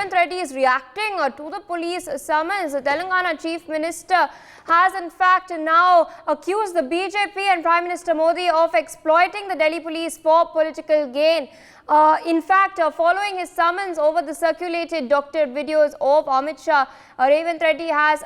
Revanth Reddy is reacting to the police summons. The Telangana Chief Minister has in fact now accused the BJP and Prime Minister Modi of exploiting the Delhi police for political gain. In fact, following his summons over the circulated doctored videos of Amit Shah, Revanth Reddy has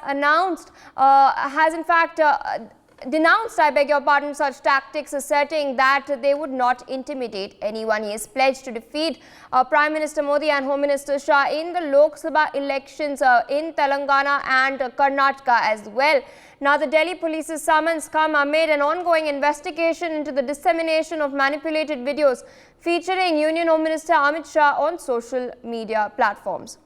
denounced, I beg your pardon, such tactics, asserting that they would not intimidate anyone. He has pledged to defeat Prime Minister Modi and Home Minister Shah in the Lok Sabha elections in Telangana and Karnataka as well. Now, the Delhi police's summons come amid an ongoing investigation into the dissemination of manipulated videos featuring Union Home Minister Amit Shah on social media platforms.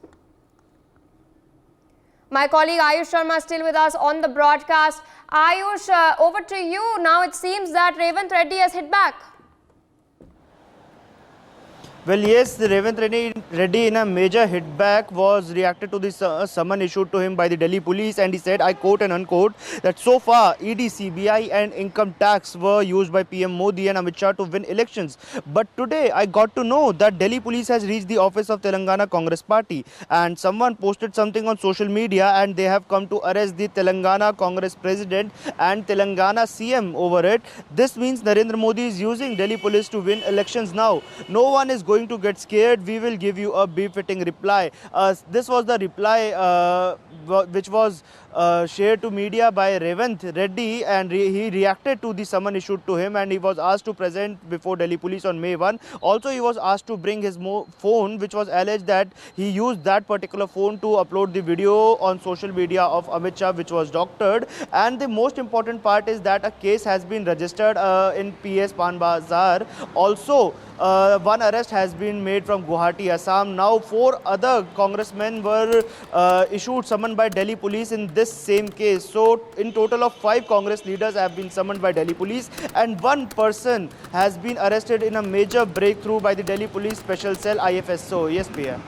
My colleague Ayush Sharma is still with us on the broadcast. Ayush, over to you. Now it seems that Revanth Reddy has hit back. Well, yes, the Revanth Reddy in a major hitback was reacted to this summon issued to him by the Delhi police, and he said, I quote and unquote, that so far ED, CBI and income tax were used by PM Modi and Amit Shah to win elections. But today I got to know that Delhi police has reached the office of Telangana Congress Party, and someone posted something on social media and they have come to arrest the Telangana Congress President and Telangana CM over it. This means Narendra Modi is using Delhi police to win elections now. No one is going to get scared. We will give you a befitting reply. This was the reply which was shared to media by Revanth Reddy, and he reacted to the summon issued to him, and he was asked to present before Delhi police on May 1. Also, he was asked to bring his phone, which was alleged that he used that particular phone to upload the video on social media of Amit Shah, which was doctored. And the most important part is that a case has been registered in PS Pan Bazaar. Also, one arrest has been made from Guwahati, Assam. Now, 4 other congressmen were issued summon by Delhi police in this same case. So, in total of 5 Congress leaders have been summoned by Delhi police, and 1 person has been arrested in a major breakthrough by the Delhi Police Special Cell IFSO. Yes, Priya.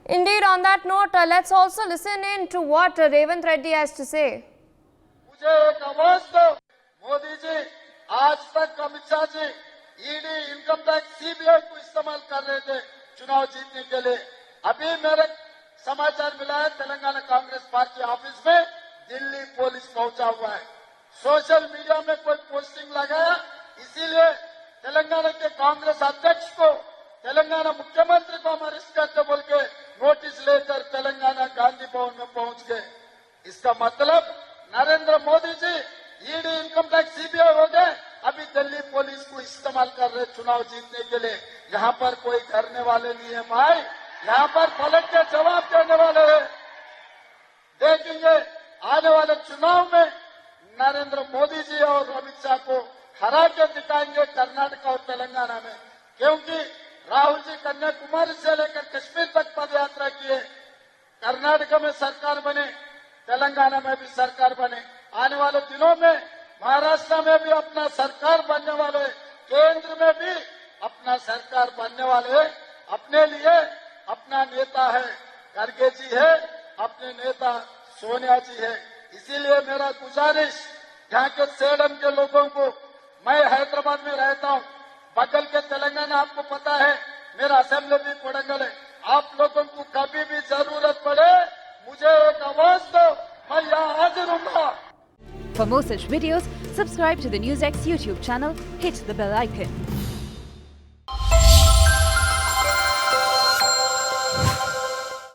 Indeed, on that note, let's also listen in to what Revanth Reddy has to say. मुझे एक आवाज दो, मोदी जी, आज तक Amit Shah ji ED, income tax, CBI को इस्तेमाल कर रहे थे चुनाव जीतने के लिए. अभी मेरे समाचार मिला है तेलंगाना कांग्रेस पार्टी ऑफिस में दिल्ली पुलिस पहुंचा हुआ है. सोशल मीडिया में कोई पोस्टिंग लगाया, इसीलिए तेलंगाना के कांग्रेस अध्यक्ष को, तेलंगाना मुख्यमंत्री को हम अरेस्ट करते बोल के नोटिस लेकर तेलंगाना गांधी भवन में पहुंच गए. इसका मतलब Narendra Modi ji ED, income tax, CBI हो गए, अभी दिल्ली पुलिस को इस्तेमाल कर रहे चुनाव जीतने के लिए. यहाँ पर कोई डरने वाले नहीं है भाई, यहाँ पर पलट के जवाब देने वाले हैं. देखेंगे आने वाले चुनाव में नरेंद्र मोदी जी और अमित शाह को हरा के दिखाएंगे कर्नाटक और तेलंगाना में, क्योंकि राहुल जी कन्याकुमारी से लेकर कश्मीर तक पद यात्रा किए. कर्नाटक में सरकार बने, तेलंगाना में भी सरकार बने. आने वाले दिनों में महाराष्ट्र में भी अपना सरकार बनने वाले, केंद्र में भी अपना सरकार बनने वाले. अपने लिए अपना नेता है खड़गे जी है, अपने नेता सोनिया जी है. इसीलिए मेरा गुजारिश यहाँ के सेडम के लोगों को, मैं हैदराबाद में रहता हूँ, बगल के तेलंगाना आपको पता है, मेरा असेंबली भी कोडंगल है. आप लोगों को कभी भी जरूरत पड़े मुझे एक आवाज दो, मैं यहाँ हाजिर हूँ. For more such videos, subscribe to the NewsX YouTube channel, hit the bell icon.